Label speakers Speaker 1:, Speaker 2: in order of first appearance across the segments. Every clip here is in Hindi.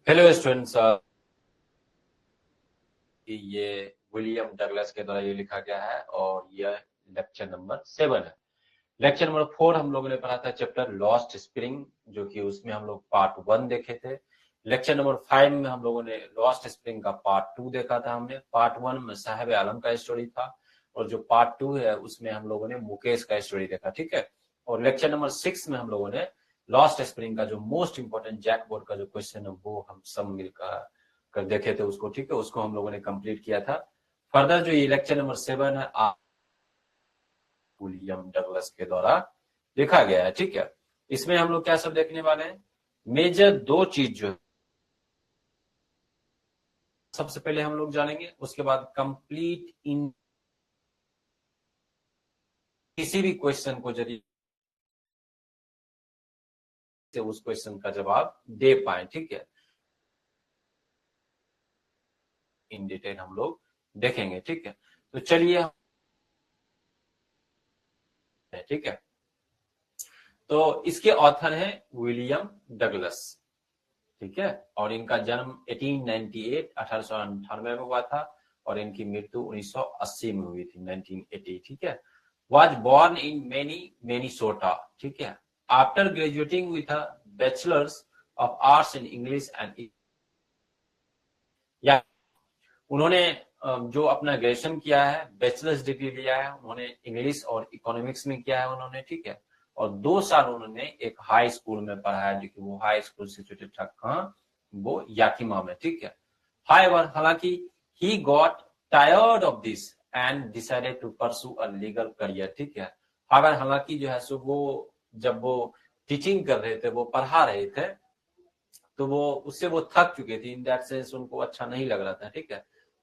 Speaker 1: हेलो स्टूडेंट्स, ये विलियम डगलस के द्वारा ये लिखा गया है और यह लेक्चर नंबर 7 है। लेक्चर नंबर 4 हम लोगों ने पढ़ा था चैप्टर लॉस्ट स्प्रिंग, जो कि उसमें हम लोग पार्ट 1 देखे थे। लेक्चर नंबर 5 में हम लोगों ने लॉस्ट स्प्रिंग का पार्ट 2 देखा था। हमने पार्ट 1 में साहिब आलम का स्टोरी था और जो पार्ट 2 है उसमें हम लोगों ने मुकेश का स्टोरी देखा, ठीक है। और लेक्चर नंबर 6 में हम लोगों ने लॉस्ट स्प्रिंग का जो मोस्ट इंपोर्टेंट जैकबोर्ड का जो क्वेश्चन है वो हम सब मिलकर देखे थे उसको, ठीक है। उसको हम लोगों ने कंप्लीट किया था। फर्दर जो ये लेक्चर नंबर 7 है विलियम डगलस के द्वारा लिखा गया है, ठीक है। इसमें हम लोग क्या सब देखने वाले हैं, मेजर दो चीज जो सबसे पहले हम लोग जानेंगे, उसके बाद कंप्लीट इन किसी भी क्वेश्चन को यदि से उस क्वेश्चन का जवाब दे पाए, ठीक है, इन डिटेल हम लोग देखेंगे, ठीक है। तो चलिए, ठीक है। तो इसके ऑथर है विलियम डगलस, ठीक है। और इनका जन्म 1898 में हुआ था और इनकी मृत्यु 1980 में हुई थी, 1980, ठीक है। Was born in Minnesota, ठीक है। After graduating with a bachelor's of arts in English and या उन्होंने जो अपना ग्रेजुएशन किया है, बैचलर्स डिग्री लिया है उन्होंने इंग्लिश और इकोनॉमिक्स में किया है उन्होंने, ठीक है। और 2 साल उन्होंने एक हाई स्कूल में पढ़ा है, जो कि वो हाई स्कूल सिचुएटेड था कहाँ, वो याकिमा में, ठीक है। हाईवर हालांकि he got tired of this and decided to pursue a legal career, ठीक है। हाईवर हालांकि जो है सो वो जब वो टीचिंग कर रहे थे, वो पढ़ा रहे थे, तो वो उससे वो थक चुके थे, इन दैट सेंस उनको अच्छा नहीं लग रहा था, ठीक है।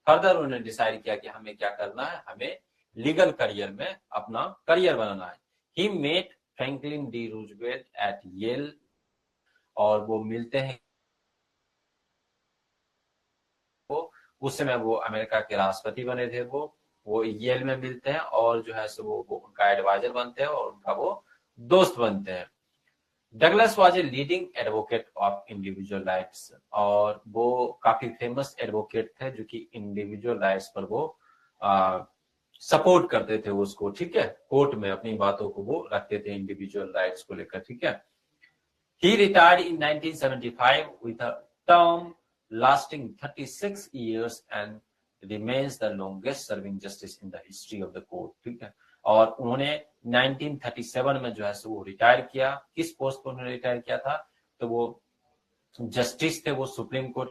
Speaker 1: फर्दर उन्होंने डिसाइड किया कि हमें क्या करना है, हमें लीगल करियर में अपना करियर बनाना है। He met Franklin D Roosevelt at Yale, और वो मिलते हैं, वो उस समय वो अमेरिका के राष्ट्रपति बने थे, वो येल में मिलते हैं और जो है सो वो उनका एडवाइजर बनते हैं और उनका वो दोस्त बनते हैं। Douglas was a leading advocate of individual rights, और वो काफी फेमस एडवोकेट थे जो कि इंडिविजुअल राइट्स पर वो सपोर्ट करते थे उसको, ठीक है। कोर्ट में अपनी बातों को वो रखते थे इंडिविजुअल राइट्स को लेकर, ठीक है। He retired in 1975 with a term lasting 36 years and remains the longest serving justice in the history of the court, ठीक है। और उन्होंने 1937 में जो है वो रिटायर किया। किस पोस्ट पर उन्होंने रिटायर किया था, तो वो जस्टिस थे, वो सुप्रीम कोर्ट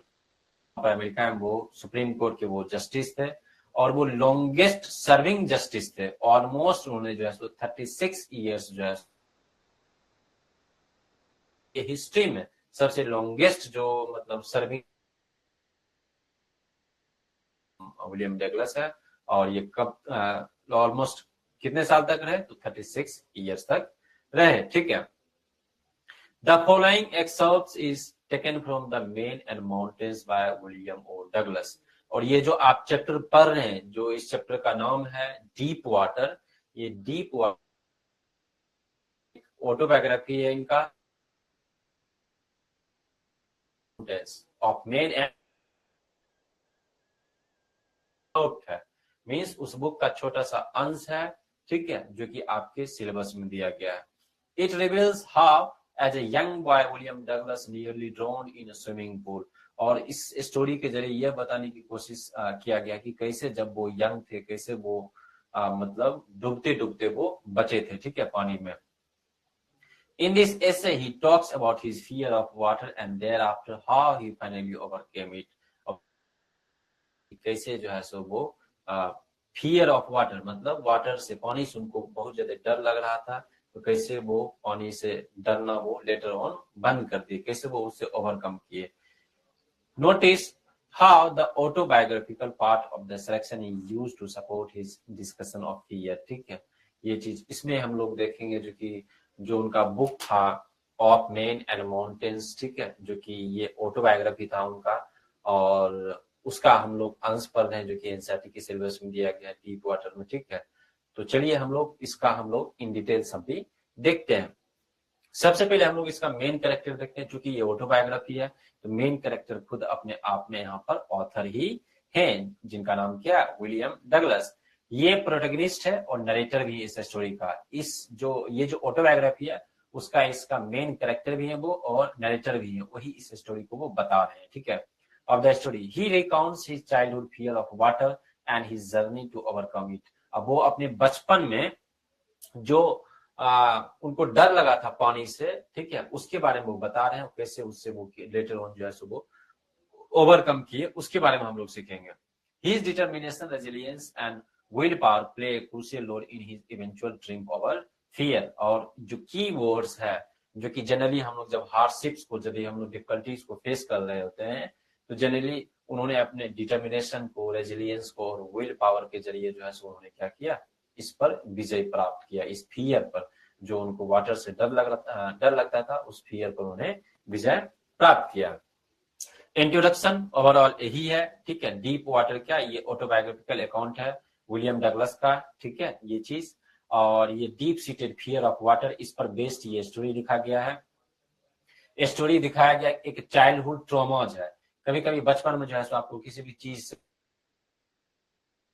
Speaker 1: अमेरिका में वो सुप्रीम कोर्ट के वो जस्टिस थे और वो लॉन्गेस्ट सर्विंग जस्टिस थे। ऑलमोस्ट उन्होंने जो है 36 ईयर्स जो है हिस्ट्री में सबसे लॉन्गेस्ट जो मतलब सर्विंग विलियम डगलस है। और ये कब ऑलमोस्ट कितने साल तक रहे, तो 36 ईयर्स तक रहे, ठीक है। The following excerpts is taken from the men and mountains by William O Douglas. और ये जो आप चैप्टर पढ़ रहे हैं, जो इस चैप्टर का नाम है डीप वाटर, ये डीप वाटर ऑटोबायोग्राफी है इनका ऑफ मेन एंड है, मीन्स उस बुक का छोटा सा अंश है, ठीक है, जो कि आपके सिलेबस में दिया गया है। It reveals how as a young boy William Douglas nearly drowned in swimming pool. और इस स्टोरी के जरिए यह बताने की कोशिश किया गया कि कैसे जब वो यंग थे, कैसे वो मतलब डूबते डूबते वो बचे थे, ठीक है, पानी में। In this essay, he talks about his fear of water and thereafter how he finally overcame it. कैसे जो है सो वो फियर ऑफ वाटर, मतलब वाटर से, पानी से उनको बहुत ज्यादा डर लग रहा था, तो कैसे वो पानी से डरना वो लेटर ऑन बंद कर दिए, कैसे वो उससे ओवरकम किए। Notice how the autobiographical part of the selection is used to support his discussion of fear, ठीक है। ये चीज इसमें हम लोग देखेंगे, जो कि जो उनका बुक था ऑफ मेन एंड माउंटेन्स, ठीक है, जो कि ये ऑटोबायोग्राफी था उनका, और उसका हम लोग अंश पढ़ रहे हैं जो कि एनसीईआरटी के सिलेबस में दिया गया है डीप वाटर में, ठीक है। तो चलिए हम लोग इसका हम लोग इन डिटेल सब भी देखते हैं। सबसे पहले हम लोग इसका मेन कैरेक्टर देखते हैं, चूंकि ये ऑटोबायोग्राफी है तो मेन कैरेक्टर खुद अपने आप में यहाँ पर ऑथर ही हैं, जिनका नाम क्या, विलियम डगलस। ये प्रोटैगनिस्ट है और नरेटर भी है इस स्टोरी का। ये जो ऑटोबायोग्राफी है उसका इसका मेन कैरेक्टर भी है वो और नरेटर भी है, वही इस स्टोरी को वो बता रहे हैं, ठीक है। Of the story he recounts his childhood fear of water and his journey to overcome it. अब वो अपने बचपन में जो उनको डर लगा था पानी से, ठीक है, उसके बारे में वो बता रहे हैं, कैसे उससे वो लेटर ऑन जो है सो वो ओवरकम किए, उसके बारे में हम लोग सीखेंगे। His determination, resilience and willpower play a crucial role in his eventual triumph over fear। और जो की वर्ड्स है, जो कि जनरली हम लोग जब हार्डशिप्स को, जब हम लोग डिफिकल्टीज को फेस कर रहे होते हैं, तो जनरली उन्होंने अपने डिटर्मिनेशन को, रेजिलियंस को और विल पावर के जरिए जो है सो उन्होंने क्या किया, इस पर विजय प्राप्त किया। इस फियर पर, जो उनको वाटर से डर लगता था, उस फियर पर उन्होंने विजय प्राप्त किया। इंट्रोडक्शन ओवरऑल यही है, ठीक है। डीप वाटर क्या, ये ऑटोबायोग्राफिकल अकाउंट है विलियम डगलस का, ठीक है, ये चीज। और ये deep seated fear of water, इस पर बेस्ड ये स्टोरी लिखा गया है। स्टोरी दिखाया गया एक चाइल्डहुड ट्रॉमाज है। कभी कभी बचपन में जो है सो आपको किसी भी चीज से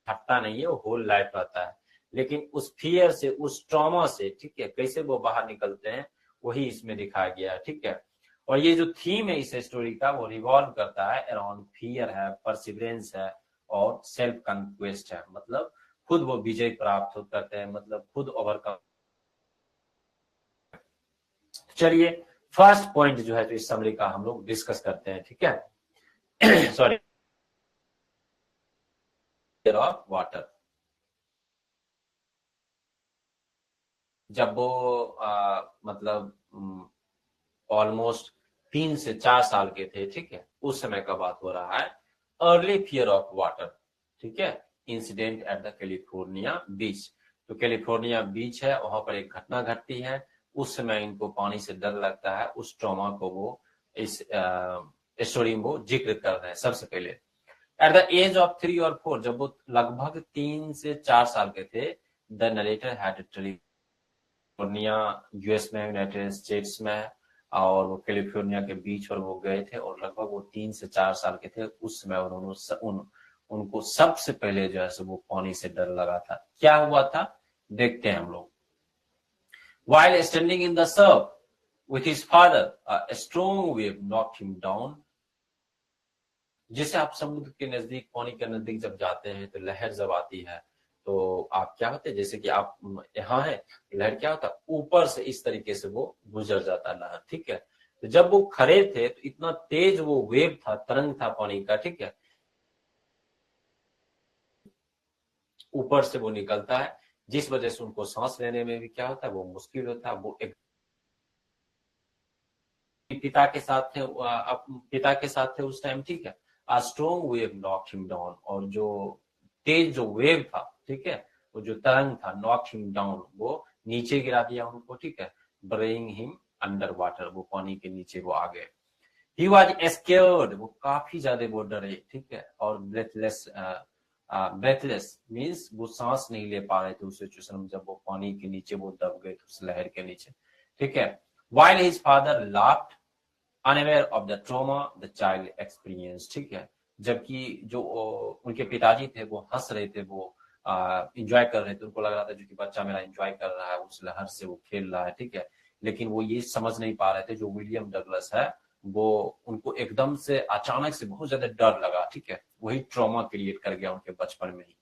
Speaker 1: हटता नहीं है, वो होल लाइफ रहता है, लेकिन उस फियर से, उस ट्रॉमा से, ठीक है, कैसे वो बाहर निकलते हैं, वही इसमें दिखाया गया है, ठीक है। और ये जो थीम है इस स्टोरी का, वो रिवॉल्व करता है अराउंड फियर है, परसिवरेंस है और सेल्फ कंक्वेस्ट है। मतलब खुद वो विजय प्राप्त करते हैं, मतलब खुद ओवरकम। चलिए फर्स्ट पॉइंट जो है तो इस समरी का हम लोग डिस्कस करते हैं, ठीक है। Sorry, fear of water. जब वो मतलब ऑलमोस्ट 3 से 4 साल के थे, ठीक है, उस समय का बात हो रहा है। अर्ली फियर ऑफ वाटर, ठीक है, इंसिडेंट एट द कैलिफोर्निया बीच। तो कैलिफोर्निया बीच है, वहां पर एक घटना घटती है। उस समय इनको पानी से डर लगता है, उस ट्रॉमा को वो इस स्टोरी में वो जिक्र कर रहे हैं सबसे पहले। एट द एज ऑफ 3 और 4, जब वो लगभग 3 से 4 साल के थे, the narrator had California US में, यूनाइटेड स्टेट्स में, और वो कैलिफोर्निया के बीच पर वो गए थे, और लगभग वो 3 से 4 साल के थे उस समय। उन्होंने उनको सबसे पहले जो है वो पानी से डर लगा था। क्या हुआ था देखते हैं हम लोग। While standing in the surf with his father, a strong wave knocked him down। जैसे आप समुद्र के नजदीक, पानी के नजदीक जब जाते हैं तो लहर जब आती है, तो आप क्या होते हैं, जैसे कि आप यहाँ है, लहर क्या होता है, ऊपर से इस तरीके से वो गुजर जाता है लहर, ठीक है। तो जब वो खड़े थे तो इतना तेज वो वेव था, तरंग था पानी का, ठीक है, ऊपर से वो निकलता है, जिस वजह से उनको सांस लेने में भी क्या होता है, वो मुश्किल होता है। वो एक पिता के साथ थे, पिता के साथ थे उस टाइम, ठीक है। A strong wave knock him down, और जो तेज जो वेव था, ठीक है, वो जो तरंग था, नॉक हिम डाउन, वो नीचे गिरा दिया उनको, ठीक है, ब्रेइंग हिम अंडर वाटर, वो पानी के नीचे वो आ गए। ही वॉज स्केयर्ड, वो काफी ज्यादा वो डरे, ठीक है, और ब्रेथलेस। ब्रेथलेस मीन्स वो सांस नहीं ले पा रहे थे उस सिचुएशन में, जब वो पानी के नीचे वो दब गए थे उस लहर के नीचे, ठीक है। While his father laughed, unaware of the trauma the child experienced, ठीक है। जबकि जो उनके पिताजी थे वो हंस रहे थे, वो इंजॉय कर रहे थे, उनको लग रहा था जो कि बच्चा मेरा इंजॉय कर रहा है, उस लहर से वो खेल रहा है, ठीक है। लेकिन वो ये समझ नहीं पा रहे थे, जो विलियम डगलस है, वो उनको एकदम से अचानक से बहुत ज्यादा डर लगा, ठीक है, वही ट्रॉमा क्रिएट कर गया उनके बचपन में ही।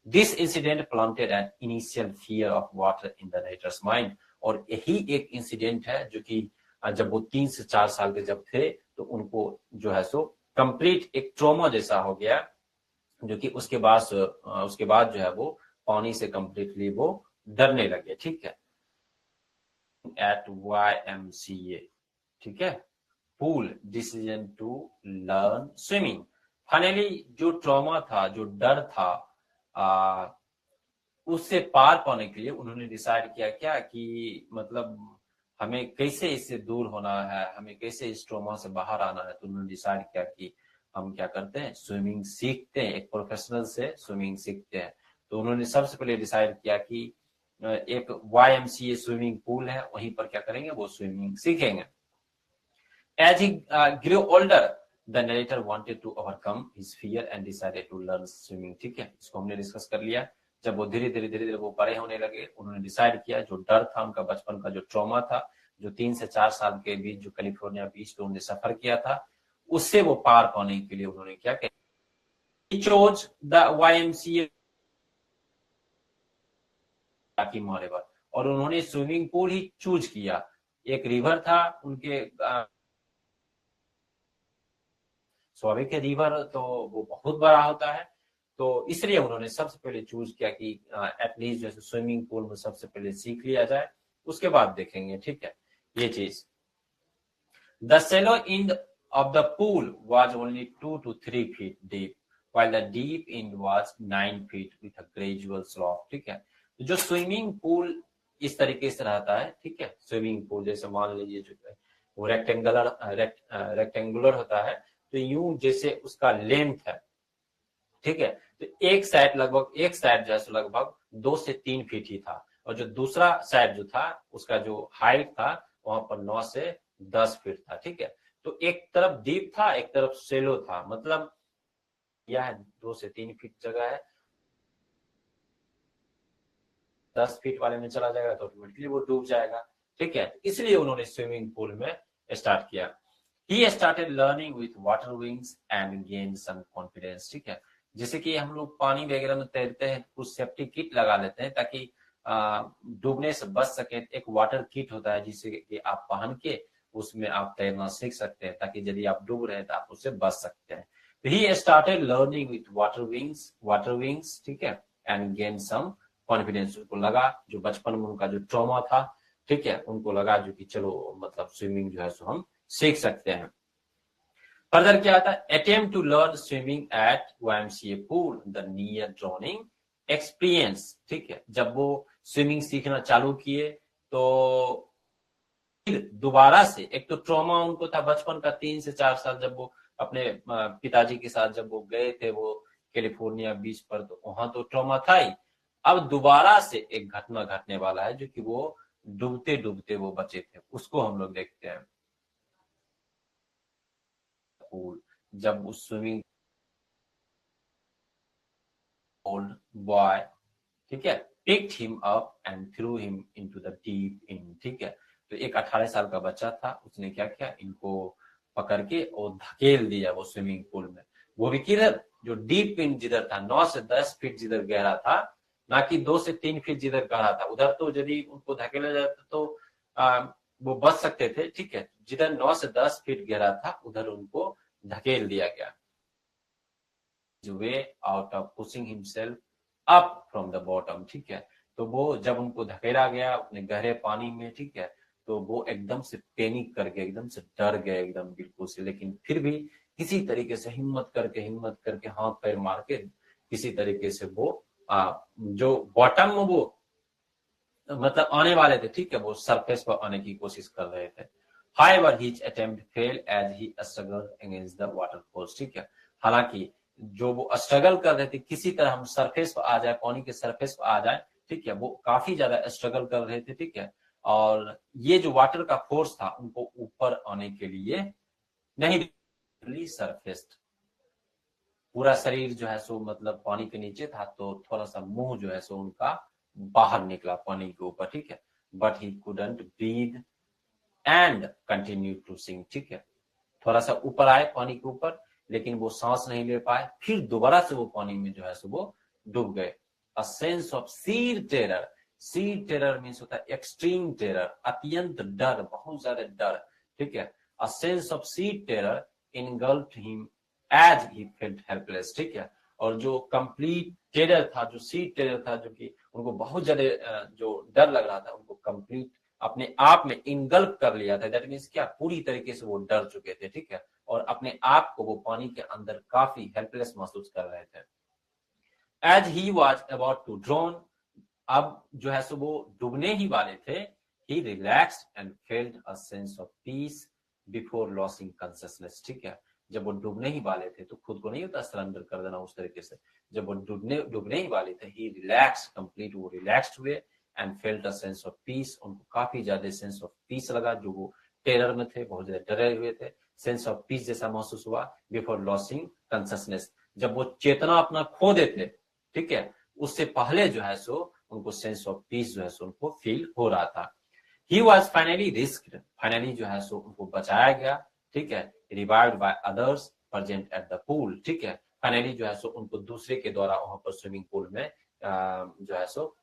Speaker 1: This incident planted an initial fear of water in the writer's mind. और यही एक इंसिडेंट है जो कि जब वो 3 से 4 साल के जब थे, तो उनको जो है सो कंप्लीट एक ट्रॉमा जैसा हो गया, जो कि उसके बाद जो है वो पानी से कंप्लीटली वो डरने लगे, ठीक है। एट YMCA, ठीक है, pool decision to learn swimming. Finally जो ट्रॉमा था, जो डर था, उससे पार पाने के लिए उन्होंने डिसाइड किया क्या कि मतलब हमें कैसे इससे दूर होना है, हमें कैसे इस ट्रॉमा से बाहर आना है। तो उन्होंने डिसाइड किया कि हम क्या करते हैं, स्विमिंग सीखते हैं, एक प्रोफेशनल से स्विमिंग सीखते हैं। तो उन्होंने सबसे पहले डिसाइड किया कि एक YMCA स्विमिंग पूल है, वहीं पर क्या करेंगे, वो स्विमिंग सीखेंगे। As he grew older, the narrator wanted to overcome his fear and decided to learn swimming। ठीक है, इसको हमने डिस्कस कर लिया। जब वो धीरे धीरे वो बड़े होने लगे, उन्होंने डिसाइड किया, जो डर था उनका बचपन का, जो ट्रॉमा था, जो 3 से 4 साल के बीच जो कैलिफोर्निया बीच पे उन्होंने सफर किया था, उससे वो पार पाने के लिए उन्होंने क्या किया, he chose the YMCA की मोरेवर, और उन्होंने स्विमिंग पूल ही चूज किया। एक रिवर था उनके स्वाभाविक है, रिवर तो वो बहुत बड़ा होता है, तो इसलिए उन्होंने सबसे पहले चूज किया कि एटलीस्ट जैसे स्विमिंग पूल में सबसे पहले सीख लिया जाए, उसके बाद देखेंगे। ठीक है, ये चीज। The shallow end of the pool was only 2 to 3 feet deep, while the deep end was 9 feet with a gradual slope। ठीक है, तो जो स्विमिंग पूल इस तरीके से रहता है, ठीक है, स्विमिंग पूल जैसे मान लीजिए जो वो रेक्टेंगुलर होता है, तो यूं जैसे उसका लेंथ है, ठीक है, तो एक साइड जैसे लगभग 2 से 3 फीट ही था, और जो दूसरा साइड जो था उसका जो हाइट था वहां पर 9 से 10 फीट था। ठीक है, तो एक तरफ डीप था, एक तरफ सेलो था, मतलब यह 2 से 3 फीट जगह है, 10 फीट वाले में चला जाएगा तो ऑटोमेटिकली वो डूब जाएगा। ठीक है, इसलिए उन्होंने स्विमिंग पूल में स्टार्ट किया। He started learning with water wings and gained some confidence। ठीक है, जैसे कि हम लोग पानी वगैरह में तैरते हैं, कुछ सेफ्टी किट लगा लेते हैं ताकि डूबने से बच सके। एक वाटर किट होता है जिसे कि आप पहन के उसमें आप तैरना सीख सकते हैं, ताकि यदि आप डूब रहे हैं तो आप उससे बच सकते हैं। तो he started learning with water wings, ठीक है, and gained some confidence। उनको लगा, जो बचपन में उनका जो ट्रॉमा था, ठीक है, उनको लगा जो कि चलो मतलब स्विमिंग जो है सो हम सीख सकते हैं। फर्दर क्या आता है, attempt to learn swimming at YMCA pool the near drowning experience. ठीक है, जब वो स्विमिंग सीखना चालू किए तो दोबारा से, एक तो ट्रॉमा उनको था बचपन का 3 से 4 साल, जब वो अपने पिताजी के साथ जब वो गए थे वो कैलिफोर्निया बीच पर, तो वहां तो ट्रॉमा था ही। अब दोबारा से एक घटना घटने वाला है जो कि वो डूबते डूबते वो बचे थे, उसको हम लोग देखते हैं। पूल, जब उस स्विमिंग ओल्ड बॉय, ठीक है, picked him up and threw him into the deep end। ठीक है, तो एक 18 साल का बच्चा था, उसने क्या किया, इनको पकड़ के और धकेल दिया वो स्विमिंग पूल में। वो भी किधर, जो डीप एंड जिधर था, 9 से 10 फीट जिधर गहरा था, ना कि 2 से 3 फीट जिधर गहरा था। उधर तो यदि उनको धकेला जाता तो वो बच सकते थे। ठीक है, जिधर 9 से 10 फीट गहरा था उधर उनको धकेल दिया गया। Way out of pushing himself up from the bottom. ठीक है, तो वो जब उनको धकेला गया अपने गहरे पानी में, ठीक है, तो वो एकदम से पैनिक कर गए, एकदम से डर गए, एकदम बिल्कुल से, लेकिन फिर भी किसी तरीके से हिम्मत करके हाथ पैर मार के किसी तरीके से वो जो बॉटम में वो मतलब आने वाले थे, ठीक है, वो सरफेस पर आने की कोशिश कर रहे थे। However, his attempt failed as he struggled against the water force। ठीक है, हालांकि जो वो स्ट्रगल कर रहे थे, किसी तरह हम सरफेस पर आ जाए, पानी के सरफेस पर आ जाए, ठीक है, वो काफी ज्यादा स्ट्रगल कर रहे थे। ठीक है, और ये जो वाटर का फोर्स था उनको ऊपर आने के लिए नहीं, सरफेस, पूरा शरीर जो है सो मतलब पानी के नीचे था, तो थोड़ा सा मुंह जो है सो उनका बाहर निकला पानी के ऊपर। ठीक है, but he couldn't breathe and continue to sink. ठीक है, थोड़ा सा ऊपर आए पानी के ऊपर, लेकिन वो सांस नहीं ले पाए, फिर दोबारा से वो पानी में जो है सो वो डूब गए। अ sense of sheer terror means होता है एक्सट्रीम टेरर, अत्यंत डर, बहुत ज्यादा डर। ठीक है, a sense of sheer terror engulfed him as he felt helpless. ठीक है, और जो कंप्लीट टेरर था, जो सीर टेरर था, जो कि उनको बहुत ज्यादा जो डर लग रहा था, उनको कंप्लीट अपने आप में इनगल्फ कर लिया था। दैट मीन्स क्या, पूरी तरीके से वो डर चुके थे। ठीक है, और अपने आप को वो पानी के अंदर काफी हेल्पलेस महसूस कर रहे थे। As he was about to drown, अब जो है सो वो डूबने ही वाले थे, he relaxed and felt a sense of peace before losing consciousness. ठीक है, जब वो डूबने ही वाले थे, तो खुद को नहीं होता सरेंडर कर देना उस तरीके से, जब वो डूबने ही वाले थे, ही रिलैक्स कंप्लीट, वो रिलैक्स्ड हुए and felt a sense of piece, उनको काफी ज्यादा सेंस ऑफ पीस लगा, जो वो टेरर में थे, बहुत ज्यादा डरे हुए थे, सेंस ऑफ पीस जैसा महसूस हुआ बिफोर लॉसिंग कॉन्शियसनेस, जब वो चेतना अपना खो देते, ठीक है, उससे पहले जो है सो उनको सेंस ऑफ पीस जो है सो उनको फील हो रहा था। ही वॉज फाइनली रिस्क्ड, फाइनली जो है सो उनको बचाया गया, ठीक है, revived by others present at the pool, ठीक है, फाइनली जो है सो उनको दूसरे के द्वारा वहां पर स्विमिंग पूल में जो है सो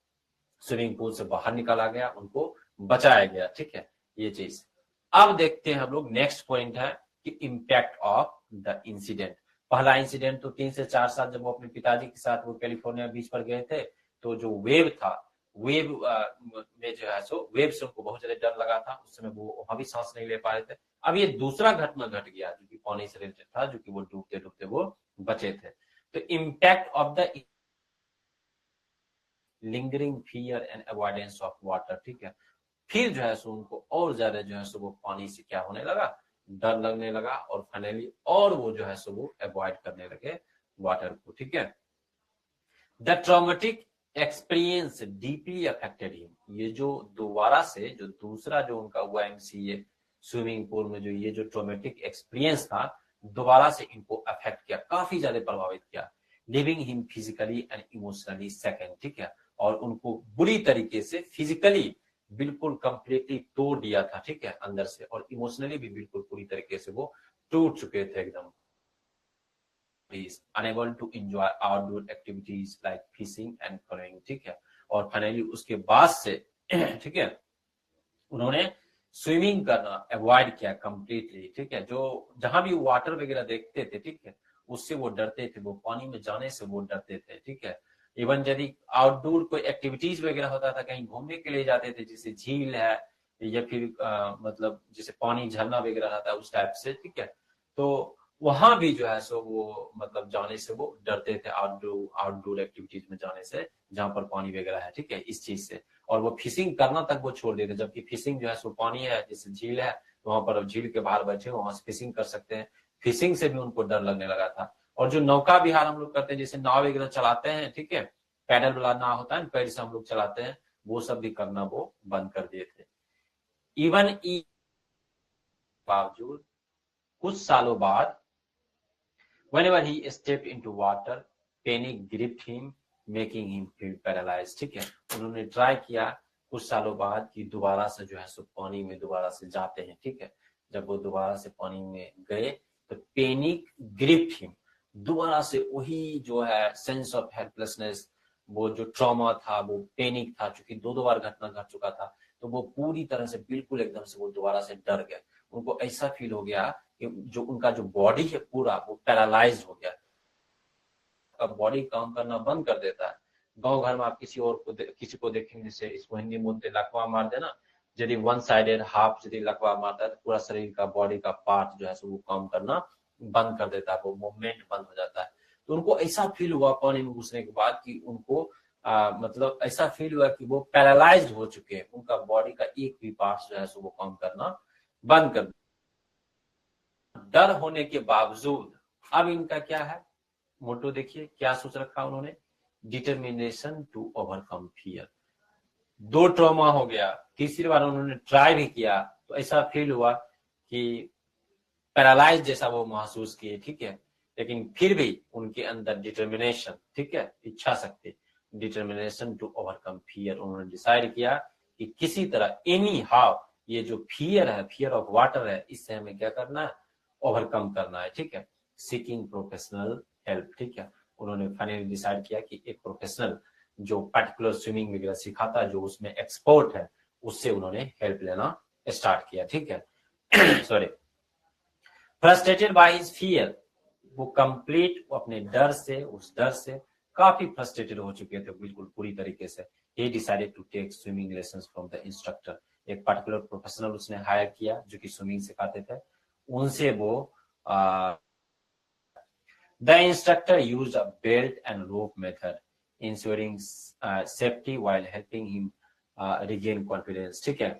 Speaker 1: स्विमिंग पूल से बाहर निकाला गया, उनको बचाया गया, ठीक है, ये चीज। अब देखते हैं हम लोग, नेक्स्ट पॉइंट है कि इम्पैक्ट ऑफ द इंसिडेंट। पहला इंसिडेंट तो 3 से 4 साल जब वो अपने पिताजी के साथ वो कैलिफोर्निया बीच पर गए थे, तो जो वेव था, वेव में जो है सो वेव से उनको बहुत ज्यादा डर लगा था, उस समय वो वहां भी सांस नहीं ले पा रहे थे। अब ये दूसरा घटना घट गया जो कि पानी से रिलेटेड था, जो कि वो डूबते डूबते वो बचे थे। तो impact of the lingering fear and avoidance of water, ठीक है, फिर जो है सो उनको और ज्यादा जो है सो वो पानी से क्या होने लगा, डर लगने लगा, और फाइनली और वो जो है सो वो अवॉइड करने लगे वाटर को, ठीक है। The traumatic experience deeply affected him, ये जो दोबारा से जो दूसरा जो उनका हुआ एमसीए स्विमिंग पूल में, जो ये जो ट्रॉमेटिक एक्सपीरियंस था, दोबारा से इनको अफेक्ट किया, काफी ज्यादा प्रभावित किया, living him physically and emotionally second, ठीक है, और उनको बुरी तरीके से फिजिकली बिल्कुल कंप्लीटली तोड़ दिया था, ठीक है, अंदर से, और इमोशनली भी बिल्कुल पूरी तरीके से वो टूट चुके थे एकदम, unable to enjoy outdoor activities like fishing and canoeing, ठीक है, और फाइनली उसके बाद से ठीक है उन्होंने स्विमिंग करना अवॉइड किया कंप्लीटली, ठीक है, जो जहां भी वाटर वगैरह देखते थे, ठीक है, उससे वो डरते थे, वो पानी में जाने से वो डरते थे, ठीक है। इवन यदि आउटडोर कोई एक्टिविटीज वगैरह होता था, कहीं घूमने के लिए जाते थे, जैसे झील है या फिर मतलब जैसे पानी झरना वगैरह रहता है उस टाइप से, ठीक है, तो वहां भी जो है सो वो मतलब जाने से वो डरते थे, आउटडोर एक्टिविटीज में जाने से, जहां पर पानी वगैरह है, ठीक है, इस चीज से। और वो फिशिंग करना तक वो छोड़ देते, जबकि फिशिंग जो है सो पानी है, जैसे झील है, तो वहां पर झील के बाहर बैठे वहां से फिशिंग कर सकते हैं, फिशिंग से भी उनको डर लगने लगा था। और जो नौका विहार हम लोग करते हैं, जैसे नाव वगैरह चलाते हैं, ठीक है, पैडल वाला नाव होता है, पैर से हम लोग चलाते हैं, वो सब भी करना वो बंद कर दिए थे। इवन बावजूद कुछ सालों बाद, whenever he stepped into water, panic gripped him, making him feel paralyzed, ठीक है, उन्होंने ट्राई किया कुछ सालों बाद कि दोबारा से जो है सो पानी में दोबारा से जाते हैं, ठीक है, जब वो दोबारा से पानी में गए तो पैनिक ग्रिप्ड हिम, दोबारा से वही जो है सेंस ऑफ हेल्पलेसनेस, वो जो ट्रॉमा था, वो पैनिक था, क्योंकि दो बार घटना घट चुका था, तो वो पूरी तरह से बिल्कुल एकदम से वो दोबारा से डर गए। उनको ऐसा फील हो गया कि जो उनका जो बॉडी है पूरा वो पैरालाइज हो गया, अब बॉडी काम करना बंद कर देता है। गांव घर में आप किसी को देखेंगे, जैसे इसको हिंदी में बोलते लकवा मार देना, यदि वन साइडेड हाफ यदि लकवा मारता है तो पूरा शरीर का बॉडी का पार्ट जो है वो काम करना बंद कर देता है, वो मूवमेंट बंद हो जाता है। तो उनको ऐसा फील हुआ पानी में घुसने के बाद कि उनको मतलब ऐसा फील हुआ कि वो पैरालाइज्ड हो चुके हैं, उनका बॉडी का एक भी पार्ट जो है वो काम करना बंद कर। डर होने के बावजूद अब इनका क्या है मोटो, देखिए क्या सोच रखा उन्होंने, डिटर्मिनेशन टू ओवरकम फियर। दो ट्रॉमा हो गया, तीसरी बार उन्होंने ट्राई भी किया तो ऐसा फील हुआ कि पैरालाइज जैसा वो महसूस किए, ठीक है, लेकिन फिर भी उनके अंदर डिटर्मिनेशन, ठीक है, इच्छा शक्ति, डिटर्मिनेशन टू ओवरकम फियर, उन्होंने डिसाइड किया कि किसी तरह एनी हाउ ये जो फियर है, फियर ऑफ वाटर है, इससे हमें क्या करना है, ओवरकम करना है, ठीक है, सीकिंग प्रोफेशनल हेल्प, ठीक है, उन्होंने फाइनली डिसाइड किया कि एक प्रोफेशनल जो पर्टिकुलर स्विमिंग वगैरह सिखाता है, जो उसमें एक्सपर्ट है, उससे उन्होंने हेल्प लेना स्टार्ट किया, ठीक है। Sorry, frustrated by his fear, वो कंप्लीट अपने डर से, उस डर से काफी फ्रस्ट्रेटेड हो चुके थे बिल्कुल पूरी तरीके से। He decided to take swimming lessons from the instructor, एक पर्टिकुलर प्रोफेशनल उसने हायर किया जो कि स्विमिंग सिखाते थे, उनसे वो the instructor used a belt and rope method, ensuring safety while helping him regain confidence, ठीक है।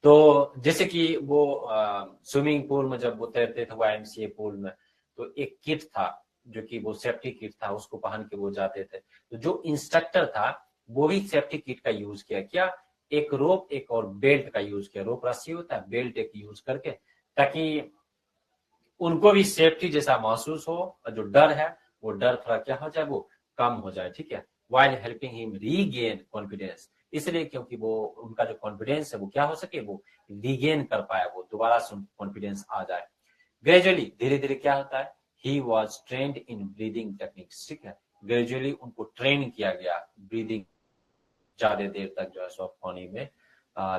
Speaker 1: तो जैसे कि वो स्विमिंग पूल में जब वो तैरते थे YMCA पूल में, तो एक किट था जो कि वो सेफ्टी किट था, उसको पहन के वो जाते थे। तो जो इंस्ट्रक्टर था वो भी सेफ्टी किट का यूज किया। क्या? एक रोप, एक और बेल्ट का यूज किया। रोप रस्सी होता है, बेल्ट एक यूज करके, ताकि उनको भी सेफ्टी जैसा महसूस हो, और जो डर है वो डर थोड़ा क्या हो जाए, वो कम हो जाए, ठीक है। While helping him regain confidence, इसलिए क्योंकि वो उनका जो कॉन्फिडेंस है वो क्या हो सके, वो रीगेन कर पाए, वो दोबारा से कॉन्फिडेंस आ जाए। ग्रेजुअली, धीरे धीरे क्या होता है, he was trend in breathing techniques, ठीक है। ग्रेजुअली उनको ट्रेन किया गया ब्रीदिंग, ज्यादा देर तक जो है सो पानी में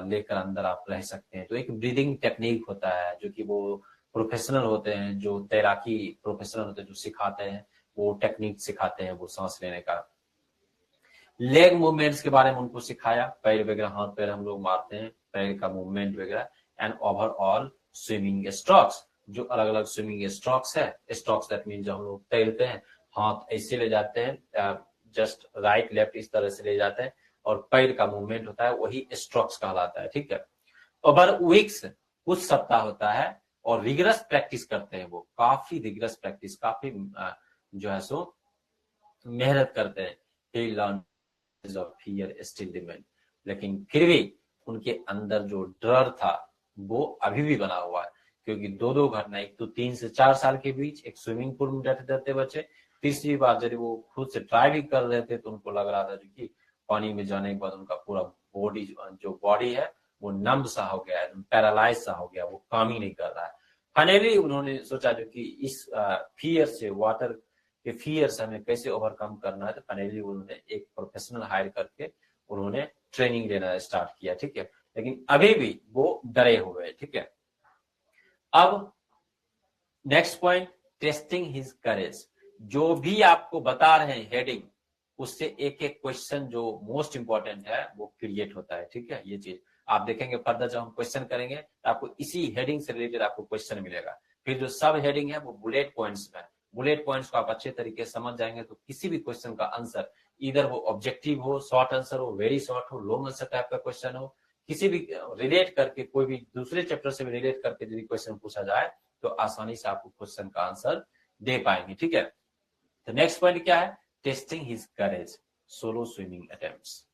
Speaker 1: लेकर अंदर आप रह सकते हैं। तो एक ब्रीदिंग टेक्निक होता है जो कि वो प्रोफेशनल होते हैं, जो तैराकी प्रोफेशनल होते हैं, जो सिखाते हैं, वो टेक्निक सिखाते हैं वो सांस लेने का। लेग मूवमेंट्स के बारे में उनको सिखाया, पैर वगैरह, हाथ पैर हम लोग मारते हैं, पैर का मूवमेंट वगैरह। एंड ओवरऑल स्विमिंग स्ट्रोक्स, जो अलग अलग स्विमिंग स्ट्रोक्स है, स्ट्रोक्स दैट मीन जब हम लोग तैरते हैं, हाथ ऐसे ले जाते हैं, जस्ट राइट लेफ्ट इस तरह से ले जाते हैं, और पैर का मूवमेंट होता है, वही स्ट्रोक्स कहलाता है, ठीक है। ओवर वीक्स, कुछ सप्ताह होता है, और रिगरस प्रैक्टिस करते हैं, वो काफी रिगरस प्रैक्टिस, काफी जो है सो मेहनत करते हैं। He learn of fear still remain, लेकिन फिर भी उनके अंदर जो डर था वो अभी भी बना हुआ है। क्योंकि दो दो घटना, एक तो 3 से 4 साल के बीच एक स्विमिंग पूल में डरते डरते बच्चे, तीसरी बार जब वो खुद से ट्राई भी कर रहे थे तो उनको लग रहा था कि पानी में जाने के बाद उनका पूरा बॉडी, जो बॉडी है वो नम सा हो गया है, पैरालाइज सा हो गया, वो काम ही नहीं कर रहा है। फाइनली उन्होंने सोचा जो कि इस फियर से, वाटर के फियर से हमें कैसे ओवरकम करना है, तो फाइनली उन्होंने एक प्रोफेशनल हायर करके उन्होंने ट्रेनिंग देना स्टार्ट किया, ठीक है। लेकिन अभी भी वो डरे हुए हैं, ठीक है। अब नेक्स्ट पॉइंट, टेस्टिंग हिज करेज। जो भी आपको बता रहे हैं हेडिंग, उससे एक एक क्वेश्चन जो मोस्ट इंपॉर्टेंट है वो क्रिएट होता है, ठीक है। ये चीज आप देखेंगे फर्दर जब हम क्वेश्चन करेंगे तो आपको इसी हेडिंग से रिलेटेड आपको क्वेश्चन मिलेगा। फिर जो सब हेडिंग है वो बुलेट पॉइंट्स में, बुलेट पॉइंट्स को आप अच्छे तरीके से समझ जाएंगे तो किसी भी क्वेश्चन का आंसर, इधर वो ऑब्जेक्टिव हो, शॉर्ट आंसर हो, वेरी शॉर्ट हो, लॉन्ग आंसर टाइप का क्वेश्चन हो, किसी भी रिलेट करके, कोई भी दूसरे चैप्टर से भी रिलेट करके यदि क्वेश्चन पूछा जाए तो आसानी से आपको क्वेश्चन का आंसर दे पाएंगे, ठीक है। तो नेक्स्ट पॉइंट क्या है, टेस्टिंग हिज करेज, सोलो स्विमिंग अटेम्प्ट्स।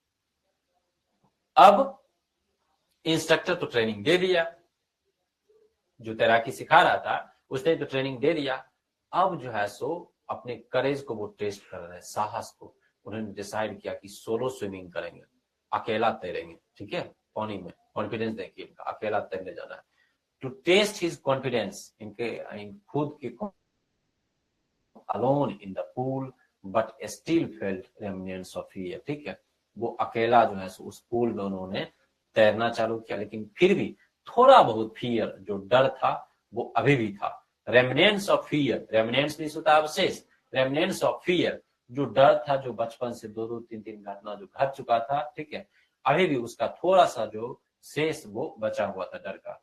Speaker 1: अब इंस्ट्रक्टर तो ट्रेनिंग दे दिया, जो तैराकी सिखा रहा था उसने तो ट्रेनिंग दे दिया। अब जो है सो अपने करेज को वो टेस्ट कर रहे हैं, साहस को। उन्होंने डिसाइड किया कि सोलो स्विमिंग करेंगे, अकेला तैरेंगे, ठीक है। पानी में कॉन्फिडेंस देखिए इनका, अकेला तैरने जाना है। टू टेस्ट हिज कॉन्फिडेंस, इनके खुद के alone in the pool but still felt remnants of fear, ठीक है। वो अकेला जो है उस पूल में उन्होंने तैरना चालू किया, लेकिन फिर भी थोड़ा बहुत फियर, जो डर था वो अभी भी था। रेमिनेंट्स ऑफ फियर, रेमिनेंट्स नहीं होता अवशेष, रेमिनेंट्स ऑफ फियर, जो डर था, जो बचपन से 2-2, 3-3 घटना जो घट चुका था, ठीक है, अभी भी उसका थोड़ा सा जो शेष वो बचा हुआ था डर का।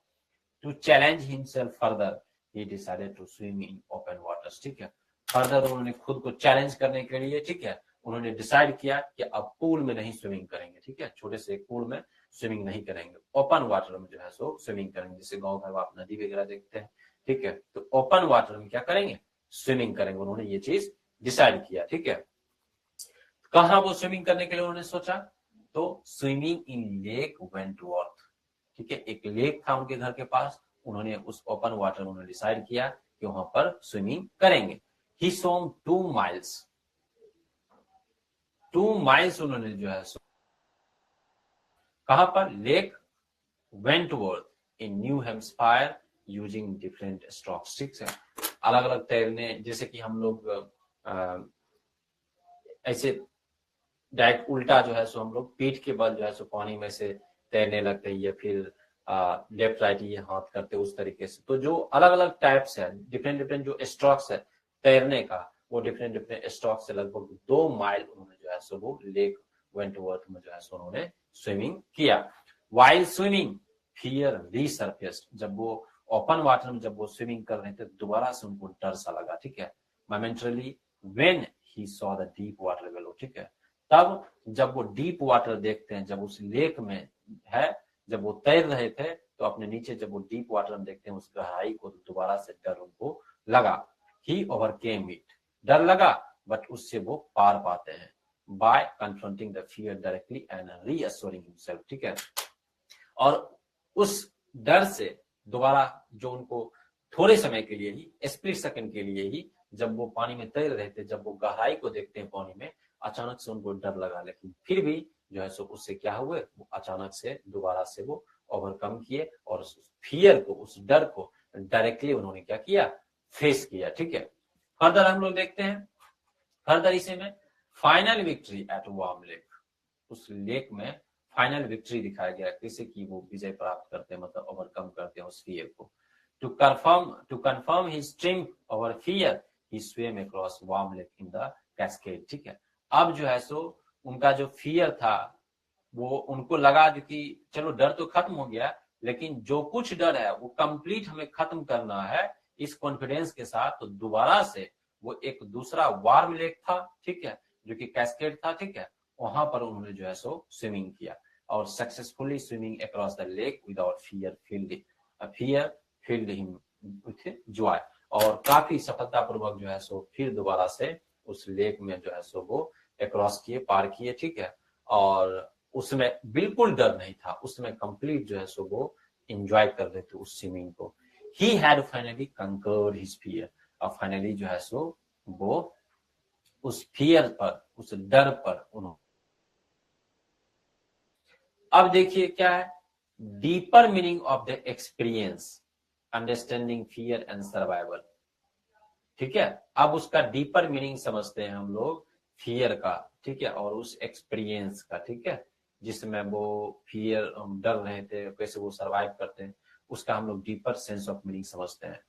Speaker 1: To challenge himself further, he decided to swim in open waters, ठीक है। फर्दर उन्होंने खुद को चैलेंज करने के लिए, ठीक है, उन्होंने डिसाइड किया कि अब पूल में नहीं स्विमिंग करेंगे, ठीक है। छोटे से एक पूल में स्विमिंग नहीं करेंगे, ओपन वाटर में जो है सो स्विमिंग करेंगे। जैसे गांव घर में आप नदी वगैरह देखते हैं, ठीक है, तो ओपन वाटर में क्या करेंगे, स्विमिंग करेंगे। उन्होंने ये चीज डिसाइड किया, ठीक है। कहां वो स्विमिंग करने के लिए उन्होंने सोचा, तो स्विमिंग इन लेक वेंटवर्थ, ठीक है। एक लेक था उनके घर के पास, उन्होंने उस ओपन वाटर में उन्होंने डिसाइड किया कि वहां पर स्विमिंग करेंगे। ही swam 2 miles, 2 miles उन्होंने जो है कहां पर, Lake Wentworth in New Hampshire using different strokes, ठीक है। अलग अलग तैरने, जैसे कि हम लोग ऐसे डायरेक्ट उल्टा जो है सो हम लोग पीठ के बल जो है सो पानी में से तैरने लगते हैं, या फिर लेफ्ट राइट ये हाथ करते उस तरीके से। तो जो अलग अलग टाइप्स है, डिफरेंट डिफरेंट जो स्ट्रोक्स है तैरने का, वो डिफरेंट डिफरेंट स्ट्रोक से लगभग 2 माइल उन्होंने जो है सो वो लेक वेंटवर्थ में जो है सो उन्होंने स्विमिंग किया। वाइल स्विमिंग फियर रीसर्फेस्ड, जब वो ओपन वाटर में जब वो स्विमिंग कर रहे थे दोबारा से उनको डर सा लगा, ठीक है। Momentarily when he saw the deep water below, ठीक है। तब जब वो डीप वाटर देखते हैं, जब उस लेक में है, जब वो तैर रहे थे तो अपने नीचे जब वो डीप वाटर में देखते हैं उस गहराई को, तो दोबारा से डर उनको लगा। ही ओवरकेम इट, डर लगा बट उससे वो पार पाते हैं। By confronting the fear directly and reassuring himself, ठीक है। और उस डर से दोबारा जो उनको थोड़े समय के लिए ही, स्प्लिट सेकंड के लिए ही, जब वो पानी में तैर रहे थे, जब वो गहराई को देखते हैं पानी में, अचानक से उनको डर लगा, लेकिन फिर भी जो है सो उससे क्या हुए, वो अचानक से दोबारा से वो ओवरकम किए और उस फियर को, उस डर को डायरेक्टली उन्होंने क्या किया, फेस किया, ठीक है। फर्दर हम लोग देखते हैं, फर्दर इसे में final victory at warm lake, उस लेक में फाइनल विक्ट्री दिखाया गया, कैसे कि वो विजय प्राप्त करते हैं, मतलब ओवरकम करते हैं उस फियर को। To confirm his strength over fear, he swim across warm lake in the Cascade, ठीक है। अब जो है सो उनका जो फियर था, वो उनको लगा कि चलो डर तो खत्म हो गया, लेकिन जो कुछ डर है वो कंप्लीट हमें खत्म करना है, इस कॉन्फिडेंस के साथ तो दोबारा से वो एक दूसरा वार्म लेक था, ठीक है, जो कि कैस्केड था, ठीक है, वहां पर उन्होंने जो है सो स्विमिंग किया और successfully swimming across the lake without fear field him with Joy, और काफी सफलतापूर्वक जो है सो फिर दोबारा से उस लेक में जो है सो वो अक्रॉस किए, पार किए, ठीक है। और उसमें बिल्कुल डर नहीं था, उसमें कंप्लीट जो है सो वो एंजॉय कर रहे थे उस स्विमिंग को। He had finally conquered his fear, और फाइनली जो है सो वो उस फियर पर, उस डर पर उन्होंने। अब देखिए क्या है, deeper meaning of the experience, understanding fear and survival, ठीक है। अब उसका डीपर मीनिंग समझते हैं हम लोग फियर का, ठीक है, और उस एक्सपीरियंस का, ठीक है, जिसमें वो फियर, डर रहे थे, कैसे वो सरवाइव करते हैं, उसका हम लोग डीपर सेंस ऑफ मीनिंग समझते हैं।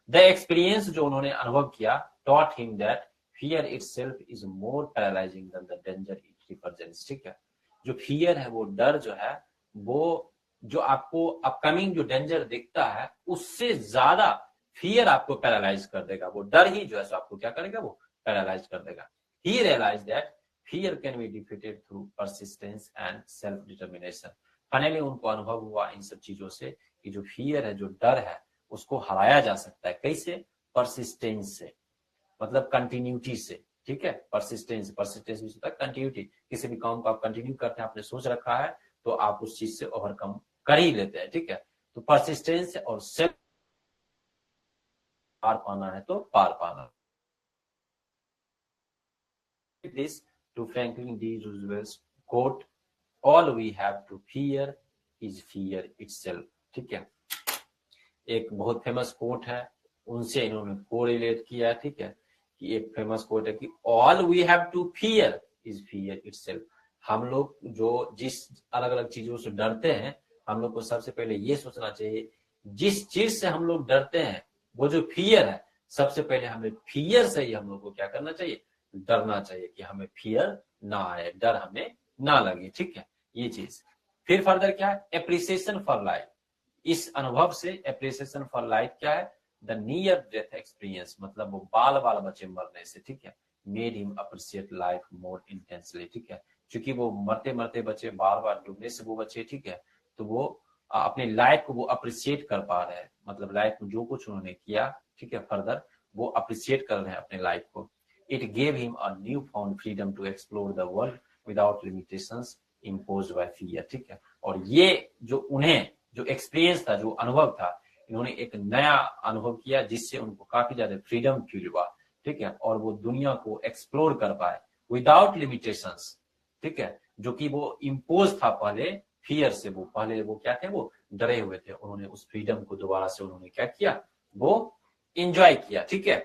Speaker 1: द एक्सपीरियंस जो उन्होंने अनुभव किया, taught him that fear itself is more paralysing than the danger it represents, ठीक है। जो फियर है, वो डर जो है, वो जो आपको अपकमिंग जो डेंजर दिखता है, उससे ज्यादा फियर आपको पैरालाइज कर देगा, वो डर ही जो है सो आपको क्या करेगा, वो पैरालाइज कर देगा। He realise that fear can be defeated through persistence and self determination. Finally उनको अनुभव हुआ इन सब चीजों से कि जो फियर है, जो डर है, उसको हराया जा सकता है, कैसे, परसिस्टेंस से, मतलब कंटिन्यूटी से, ठीक है। परसिस्टेंस भी होता है कंटिन्यूटी, किसी भी काम को आप कंटिन्यू करते हैं, आपने सोच रखा है तो आप उस चीज से ओवरकम कर ही लेते हैं, ठीक है। तो परसिस्टेंस और सेल्फ, पार पाना है तो पार पाना। This to Franklin D. Roosevelt's quote, all we have to fear is fear itself, ठीक है। एक बहुत फेमस कोट है, उनसे इन्होंने कोरिलेट किया, ठीक है, कि एक फेमस कोट है कि all we have to fear is fear itself. हम लोग जो जिस अलग अलग चीजों से डरते हैं, हम लोग को सबसे पहले ये सोचना चाहिए, जिस चीज से हम लोग डरते हैं, वो जो फियर है, सबसे पहले हमें फियर से ही हम लोग को क्या करना चाहिए, डरना चाहिए, कि हमें फियर ना आए, डर हमें ना लगे, ठीक है, ये चीज। फिर फर्दर क्या है, एप्रिसिएशन फॉर लाइफ, इस अनुभव से एप्रिसिएशन फॉर लाइफ क्या है, द नियर डेथ एक्सपीरियंस, मतलब वो बाल बाल बचे मरने से, ठीक है, made him appreciate life more intensely, ठीक है, क्योंकि वो मरते मरते बचे, बार बार डूबने से वो बचे, ठीक है, तो वो अपने लाइफ को वो अप्रिशिएट कर पा रहे हैं, मतलब लाइफ में जो कुछ उन्होंने किया, ठीक है, फर्दर वो अप्रिशिएट कर रहे हैं अपने लाइफ को। It gave him a new found freedom to explore the world without limitations imposed by fear, ठीक है। और ये जो उन्हें जो एक्सपीरियंस था, जो अनुभव था, इन्होंने एक नया अनुभव किया, जिससे उनको काफी ज्यादा फ्रीडम फील हुआ, ठीक है, और वो दुनिया को एक्सप्लोर कर पाए विदाउट लिमिटेशंस, ठीक है, जो कि वो इम्पोज था पहले फियर से, वो पहले वो क्या थे, वो डरे हुए थे, उन्होंने उस फ्रीडम को दोबारा से उन्होंने क्या किया, वो एंजॉय किया, ठीक है।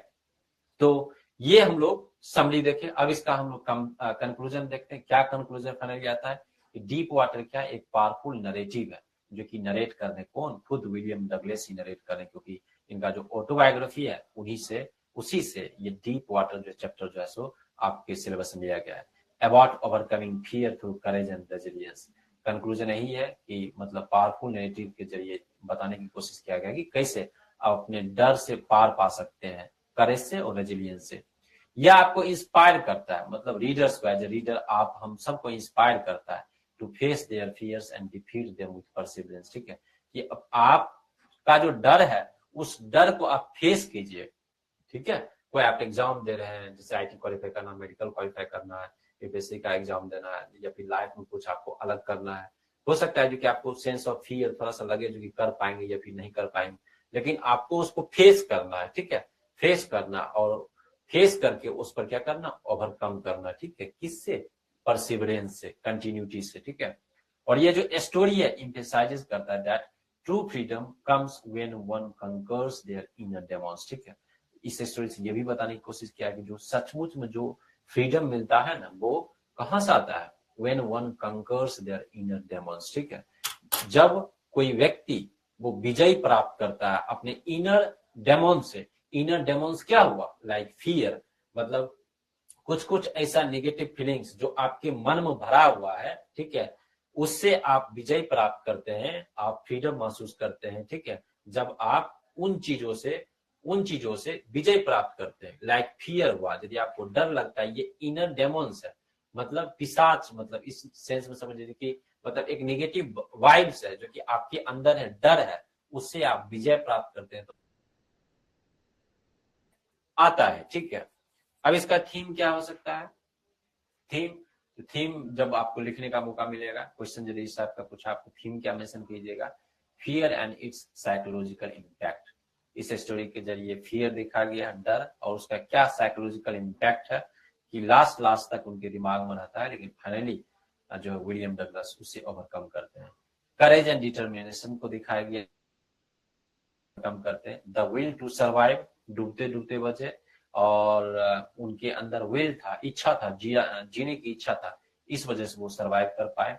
Speaker 1: तो ये हम लोग समरी देखें। अब इसका हम लोग कंक्लूजन देखते हैं, क्या कंक्लूजन फाइनली आता है कि डीप वाटर क्या एक पावरफुल नरेटिव है, जो कि नरेट करने कौन, खुद विलियम डगलस ही नरेट करें, क्योंकि इनका जो ऑटोबायोग्राफी है उसी से ये डीप वाटर जो चैप्टर जो है सो आपके सिलेबस में लिया गया है। About overcoming fear through courage and resilience, conclusion यही है कि मतलब पावरफुल नरेटिव के जरिए बताने की कोशिश किया गया कि कैसे आप अपने डर से पार पा सकते हैं, करेज से और रेजिलियंस से। यह आपको इंस्पायर करता है, मतलब रीडर्स को, एज ए रीडर आप हम सबको इंस्पायर करता है to face their fears and defeat them with perseverance, ठीक है, कि अब आपका जो डर है, उस डर को आप फेस कीजिए, ठीक है। कोई आप एग्जाम दे रहे हैं, जैसे आईटी क्वालिफाई करना, मेडिकल क्वालिफाई करना है, यूपीएससी का एग्जाम देना है या फिर लाइफ में कुछ आपको अलग करना है, हो सकता है जो कि आपको सेंस ऑफ फियर थोड़ा सा लगे जो कि कर पाएंगे या फिर नहीं कर पाएंगे, लेकिन आपको उसको फेस करना है, ठीक है, फेस करना और फेस करके उस पर क्या करना, ओवरकम करना, ठीक है, किससे, परसिवरेंस से, कंटिन्यूटी से, ठीक है। और ये जो स्टोरी है एम्फेसाइज करता है that true freedom comes when one conquers their inner demons, ठीक है। इस स्टोरी से ये भी बताने की कोशिश किया कि जो सचमुच में जो फ्रीडम मिलता है ना, वो कहां से आता है, when one conquers their inner demons, ठीक है। जब कोई व्यक्ति वो विजय प्राप्त करता है अपने इनर डेमोन से। इनर डेमोन्स क्या हुआ, लाइक फियर, मतलब कुछ कुछ ऐसा नेगेटिव फीलिंग्स जो आपके मन में भरा हुआ है, ठीक है, उससे आप विजय प्राप्त करते हैं, आप फ्रीडम महसूस करते हैं, ठीक है, जब आप उन चीजों से विजय प्राप्त करते हैं। लाइक फियर हुआ, यदि आपको डर लगता है, ये इनर डेमोन्स है, मतलब पिशाच, मतलब इस सेंस में समझ लीजिए कि मतलब एक नेगेटिव वाइब्स है जो कि आपके अंदर है, डर है, उससे आप विजय प्राप्त करते हैं तो आता है, ठीक है। अब इसका थीम क्या हो सकता है, थीम जब आपको लिखने का मौका मिलेगा, क्वेश्चन यदि इस टाइप का पूछा, आपको थीम क्या मेंशन कीजिएगा, fear and it's psychological impact. इस स्टोरी के जरिए फियर दिखा गया, डर, और उसका क्या साइकोलॉजिकल इम्पैक्ट है कि लास्ट तक उनके दिमाग में रहता है, लेकिन फाइनली जो विलियम डगलस उसे ओवरकम करते हैं। करेज एंड डिटर्मिनेशन को दिखाया गया, कम करते हैं। द विल टू सर्वाइव, डूबते डूबते बचे, और उनके अंदर विल था, इच्छा था, जीने की इच्छा था, इस वजह से वो सर्वाइव कर पाए।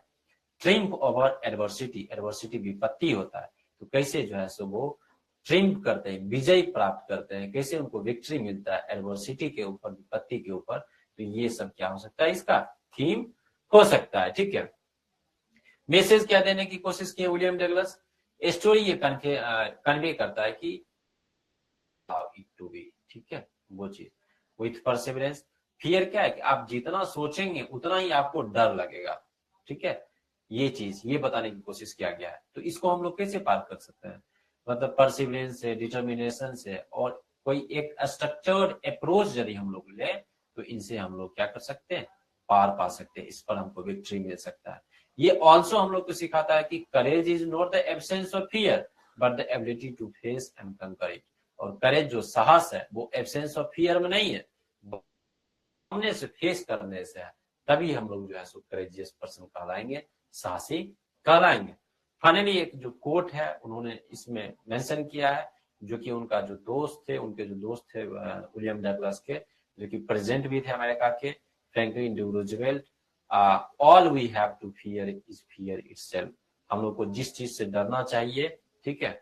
Speaker 1: ट्रिम्प ओवर एडवर्सिटी, एडवर्सिटी विपत्ति होता है, तो कैसे जो है सो वो ट्रिम्प करते हैं, विजय प्राप्त करते हैं, कैसे उनको विक्ट्री मिलता है एडवर्सिटी के ऊपर, विपत्ति के ऊपर। तो ये सब क्या हो सकता है, इसका थीम हो सकता है, ठीक है। मैसेज क्या देने की कोशिश की विलियम डगलस, स्टोरी ये कन्वे करता है कि इट टू बी, ठीक है, वो चीज विथ परसिवरेंस। फियर क्या है कि आप जितना सोचेंगे उतना ही आपको डर लगेगा, ठीक है, ये चीज ये बताने की कोशिश किया गया है। तो इसको हम लोग कैसे पार कर सकते हैं, मतलब परसिवरेंस से, डिटर्मिनेशन से, और कोई एक स्ट्रक्चर्ड अप्रोच यदि हम लोग ले तो इनसे हम लोग क्या कर सकते हैं, पार पा सकते हैं, इस पर हमको विक्ट्री मिल सकता है। ये ऑल्सो हम लोग को सिखाता है कि courage is not the absence of fear but the ability to face and conquer it. और करेज जो साहस है वो एब्सेंस ऑफ फियर में नहीं है, सामने से फेस करने से है, तभी हम लोग जो है सो करेजियस पर्सन कहलाएंगे, साहसी कहलाएंगे। फाइनली एक जो कोट है उन्होंने इसमें मेंशन किया है, जो कि उनका जो दोस्त थे, उनके जो दोस्त थे विलियम डगलस के, जो कि प्रेसिडेंट भी थे अमेरिका के, Franklin D Roosevelt, all we have to fear is fear itself. हम लोग को जिस चीज से डरना चाहिए, ठीक है,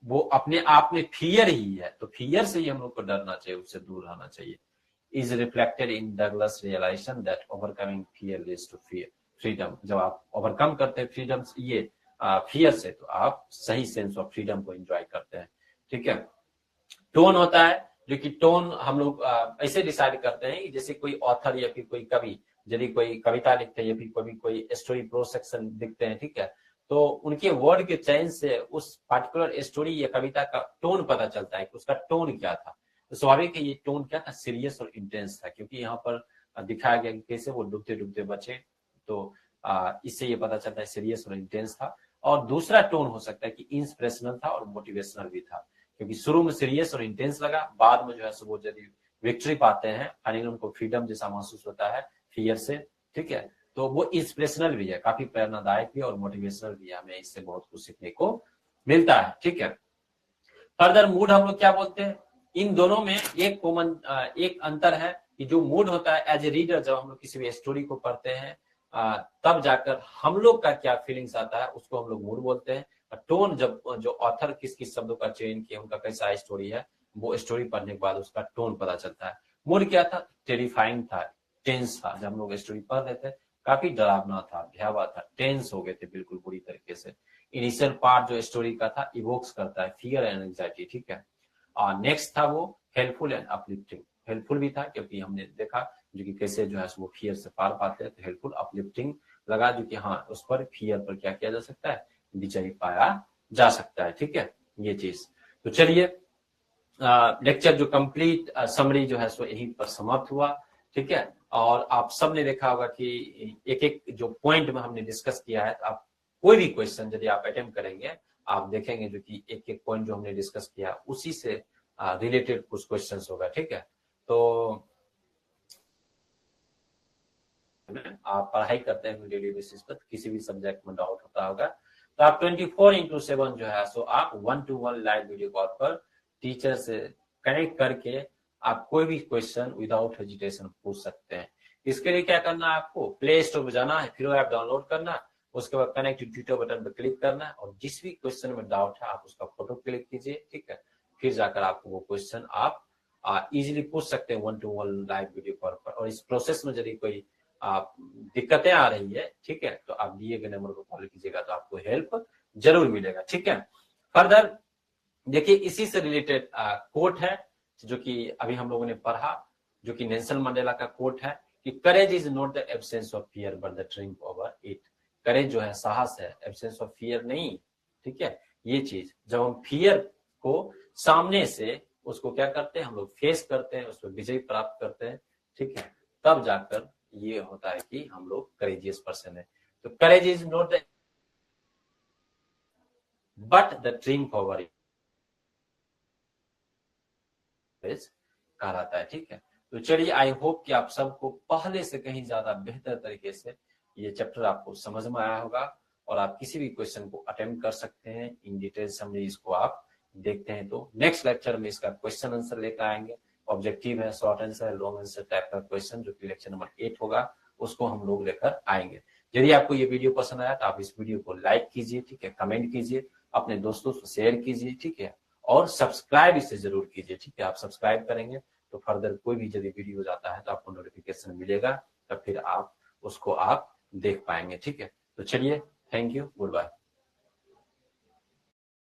Speaker 1: वो अपने आप में फियर ही है, तो फियर से ही हम लोग को डरना चाहिए, उससे दूर रहना चाहिए। Is reflected in Douglas realization that overcoming fear leads to freedom. जब आप ओवरकम करते हैं फ्रीडम ये फियर से, तो आप सही सेंस ऑफ फ्रीडम को एंजॉय करते हैं, ठीक है। टोन होता है, जो कि टोन हम लोग ऐसे डिसाइड करते हैं, जैसे कोई ऑथर या फिर कोई कवि यदि कोई कविता लिखते हैं या फिर कोई स्टोरी प्रो सेक्शन लिखते हैं, ठीक है, तो उनके वर्ड के चयन से उस पार्टिकुलर स्टोरी या कविता का टोन पता चलता है कि उसका टोन क्या था। तो स्वाभाविक है ये टोन क्या था, सीरियस और इंटेंस था, क्योंकि यहाँ पर दिखाया गया कि कैसे वो डूबते डूबते बचे, तो इससे ये पता चलता है सीरियस और इंटेंस था। और दूसरा टोन हो सकता है कि इंस्पिरेशनल था और मोटिवेशनल भी था, क्योंकि शुरू में सीरियस और इंटेंस लगा, बाद में जो है वो यदि विक्ट्री पाते हैं, फाइनली उनको फ्रीडम जैसा महसूस होता है फियर से, ठीक है, तो वो इंस्पिरेशनल भी है, काफी प्रेरणादायक भी और मोटिवेशनल भी है, हमें इससे बहुत कुछ सीखने को मिलता है, ठीक है। फर्दर मूड हम लोग क्या बोलते हैं, इन दोनों में एक कॉमन एक अंतर है कि जो मूड होता है एज ए रीडर, जब हम लोग किसी भी स्टोरी को पढ़ते हैं तब जाकर हम लोग का क्या फीलिंग्स आता है उसको हम लोग मूड बोलते हैं। टोन जब जो ऑथर किस किस शब्दों का चयन किया, उनका कैसा स्टोरी है, वो स्टोरी पढ़ने के बाद उसका टोन पता चलता है। मूड क्या था, टेरिफाइंग था, टेंस था, जब हम लोग स्टोरी पढ़ रहे थे काफी डरावना था, भयावह था, टेंस हो गए थे बिल्कुल बुरी तरीके से। इनिशियल पार्ट जो स्टोरी का था इवोक्स करता है फियर एंड एंजाइटी, ठीक है। और नेक्स्ट था वो हेल्पफुल एंड अपलिफ्टिंग, हेल्पफुल भी था क्योंकि हमने देखा जो कि कैसे जो है वो फियर से पार पाते हैं, तो हेल्पफुल, अपलिफ्टिंग लगा जो कि हाँ उस पर फियर पर क्या किया जा सकता है, विजय पाया जा सकता है, ठीक है, ये चीज। तो चलिए लेक्चर जो कंप्लीट समरी जो है सो यहीं पर समाप्त हुआ, ठीक है। और आप सबने देखा होगा कि एक एक जो पॉइंट में हमने डिस्कस किया है, तो आप कोई भी क्वेश्चन यदि आप अटेम्प्ट करेंगे, आप देखेंगे जो कि एक एक पॉइंट जो हमने डिस्कस किया उसी से रिलेटेड कुछ क्वेश्चंस होगा, ठीक है। तो आप पढ़ाई करते हैं डेली बेसिस पर, किसी भी सब्जेक्ट में डाउट होता होगा, तो आप 24/7 जो है सो आप 1-to-1 लाइव वीडियो कॉल पर टीचर से कनेक्ट करके आप कोई भी क्वेश्चन विदाउट हेजिटेशन पूछ सकते हैं। इसके लिए क्या करना है, आपको प्ले स्टोर पर जाना है, फिर वो ऐप डाउनलोड करना, उसके बाद कनेक्ट टू ट्यूटर बटन पर क्लिक करना है, और जिस भी क्वेश्चन में डाउट है आप उसका फोटो क्लिक कीजिए, ठीक है। फिर जाकर आपको वो क्वेश्चन आप इजीली पूछ सकते हैं 1-to-1 लाइव वीडियो कॉल पर। और इस प्रोसेस में यदि कोई आप दिक्कतें आ रही है, ठीक है, तो आप दिए गए नंबर को कॉल कीजिएगा, तो आपको हेल्प जरूर मिलेगा, ठीक है। फर्दर देखिए, इसी से रिलेटेड कोट है जो कि अभी हम लोगों ने पढ़ा, जो कि नेल्सन मंडेला का कोट है कि courage is not the absence of fear but the triumph over it. Courage जो है साहस है, एब्सेंस ऑफ फियर नहीं, ठीक है। ये चीज जब हम फियर को सामने से उसको क्या करते हैं, हम लोग फेस करते हैं, उस पर विजय प्राप्त करते हैं, ठीक है, तब जाकर ये होता है कि हम लोग करेजियस पर्सन है। तो करेज is not the but the triumph over it कहलाता है, ठीक है। तो चलिए, आई होप कि आप सबको पहले से कहीं ज्यादा बेहतर तरीके से ये चैप्टर आपको समझ में आया होगा, और आप किसी भी क्वेश्चन को अटेम्प्ट कर सकते हैं इन डिटेल। समझे इसको आप देखते हैं तो नेक्स्ट लेक्चर में इसका क्वेश्चन आंसर लेकर आएंगे। ऑब्जेक्टिव है, शॉर्ट आंसर है, लॉन्ग आंसर टाइप का क्वेश्चन, जो कि लेक्चर नंबर 8 होगा, उसको हम लोग लेकर आएंगे। यदि आपको ये वीडियो पसंद आया तो आप इस वीडियो को लाइक कीजिए, ठीक है, कमेंट कीजिए, अपने दोस्तों से शेयर कीजिए, ठीक है, और सब्सक्राइब इसे जरूर कीजिए, ठीक है। आप सब्सक्राइब करेंगे तो फर्दर कोई भी यदि वीडियो जाता है तो आपको नोटिफिकेशन मिलेगा, तब फिर आप उसको आप देख पाएंगे, ठीक है। तो चलिए, थैंक यू, गुड बाय।